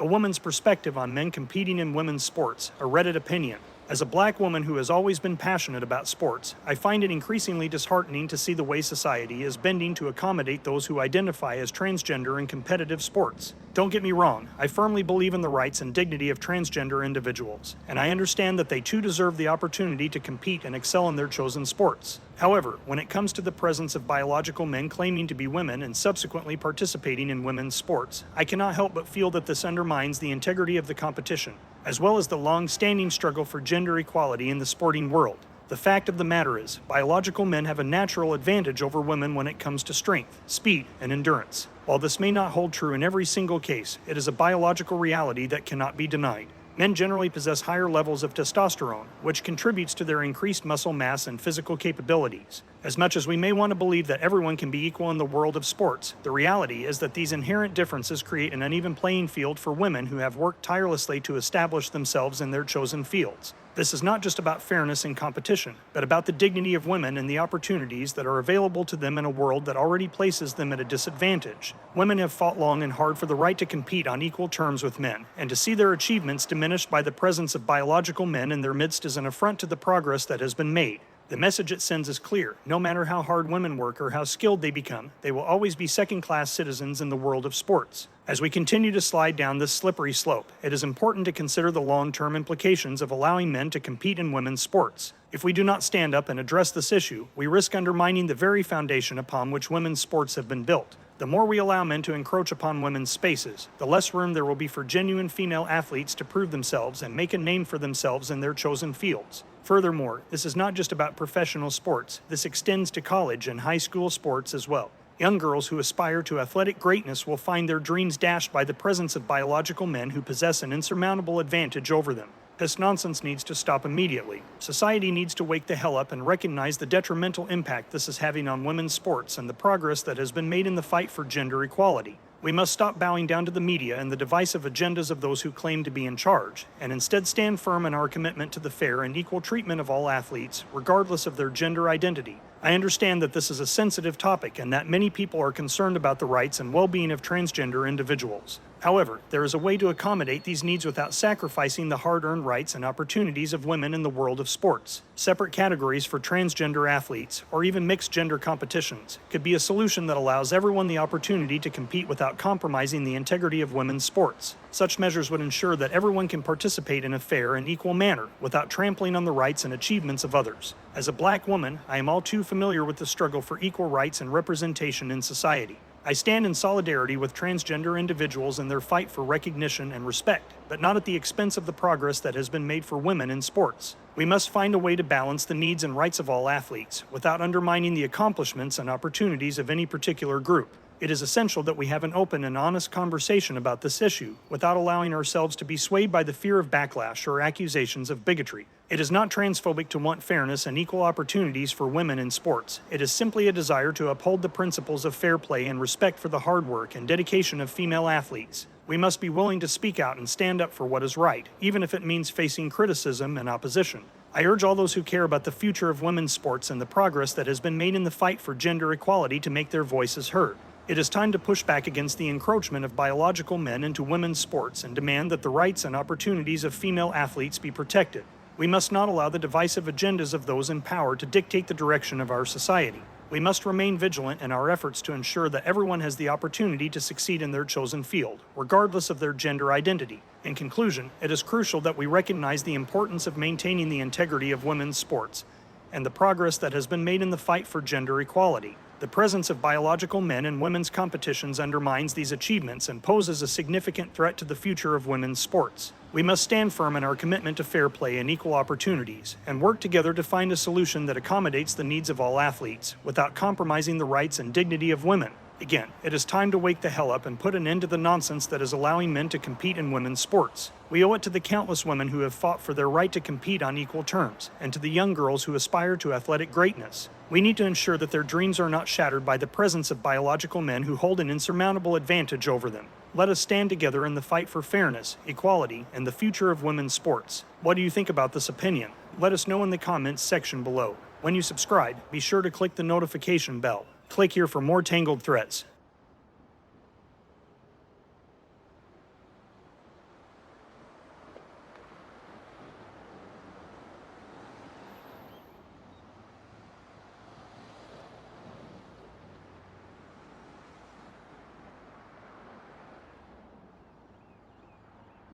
A woman's perspective on men competing in women's sports, a Reddit opinion. As a black woman who has always been passionate about sports, I find it increasingly disheartening to see the way society is bending to accommodate those who identify as transgender in competitive sports. Don't get me wrong, I firmly believe in the rights and dignity of transgender individuals, and I understand that they too deserve the opportunity to compete and excel in their chosen sports. However, when it comes to the presence of biological men claiming to be women and subsequently participating in women's sports, I cannot help but feel that this undermines the integrity of the competition, as well as the long-standing struggle for gender equality in the sporting world. The fact of the matter is, biological men have a natural advantage over women when it comes to strength, speed, and endurance. While this may not hold true in every single case, it is a biological reality that cannot be denied. Men generally possess higher levels of testosterone, which contributes to their increased muscle mass and physical capabilities. As much as we may want to believe that everyone can be equal in the world of sports, the reality is that these inherent differences create an uneven playing field for women who have worked tirelessly to establish themselves in their chosen fields. This is not just about fairness in competition, but about the dignity of women and the opportunities that are available to them in a world that already places them at a disadvantage. Women have fought long and hard for the right to compete on equal terms with men, and to see their achievements diminished by the presence of biological men in their midst is an affront to the progress that has been made. The message it sends is clear. No matter how hard women work or how skilled they become, they will always be second-class citizens in the world of sports. As we continue to slide down this slippery slope, it is important to consider the long-term implications of allowing men to compete in women's sports. If we do not stand up and address this issue, we risk undermining the very foundation upon which women's sports have been built. The more we allow men to encroach upon women's spaces, the less room there will be for genuine female athletes to prove themselves and make a name for themselves in their chosen fields. Furthermore, this is not just about professional sports. This extends to college and high school sports as well. Young girls who aspire to athletic greatness will find their dreams dashed by the presence of biological men who possess an insurmountable advantage over them. This nonsense needs to stop immediately. Society needs to wake the hell up and recognize the detrimental impact this is having on women's sports and the progress that has been made in the fight for gender equality. We must stop bowing down to the media and the divisive agendas of those who claim to be in charge, and instead stand firm in our commitment to the fair and equal treatment of all athletes, regardless of their gender identity. I understand that this is a sensitive topic and that many people are concerned about the rights and well-being of transgender individuals. However, there is a way to accommodate these needs without sacrificing the hard-earned rights and opportunities of women in the world of sports. Separate categories for transgender athletes, or even mixed-gender competitions, could be a solution that allows everyone the opportunity to compete without compromising the integrity of women's sports. Such measures would ensure that everyone can participate in a fair and equal manner without trampling on the rights and achievements of others. As a black woman, I am all too familiar with the struggle for equal rights and representation in society. I stand in solidarity with transgender individuals in their fight for recognition and respect, but not at the expense of the progress that has been made for women in sports. We must find a way to balance the needs and rights of all athletes, without undermining the accomplishments and opportunities of any particular group. It is essential that we have an open and honest conversation about this issue, without allowing ourselves to be swayed by the fear of backlash or accusations of bigotry. It is not transphobic to want fairness and equal opportunities for women in sports. It is simply a desire to uphold the principles of fair play and respect for the hard work and dedication of female athletes. We must be willing to speak out and stand up for what is right, even if it means facing criticism and opposition. I urge all those who care about the future of women's sports and the progress that has been made in the fight for gender equality to make their voices heard. It is time to push back against the encroachment of biological men into women's sports and demand that the rights and opportunities of female athletes be protected. We must not allow the divisive agendas of those in power to dictate the direction of our society. We must remain vigilant in our efforts to ensure that everyone has the opportunity to succeed in their chosen field, regardless of their gender identity. In conclusion, it is crucial that we recognize the importance of maintaining the integrity of women's sports and the progress that has been made in the fight for gender equality. The presence of biological men in women's competitions undermines these achievements and poses a significant threat to the future of women's sports. We must stand firm in our commitment to fair play and equal opportunities, and work together to find a solution that accommodates the needs of all athletes, without compromising the rights and dignity of women. Again, it is time to wake the hell up and put an end to the nonsense that is allowing men to compete in women's sports. We owe it to the countless women who have fought for their right to compete on equal terms, and to the young girls who aspire to athletic greatness. We need to ensure that their dreams are not shattered by the presence of biological men who hold an insurmountable advantage over them. Let us stand together in the fight for fairness, equality, and the future of women's sports. What do you think about this opinion? Let us know in the comments section below. When you subscribe, be sure to click the notification bell. Click here for more Tangled threads.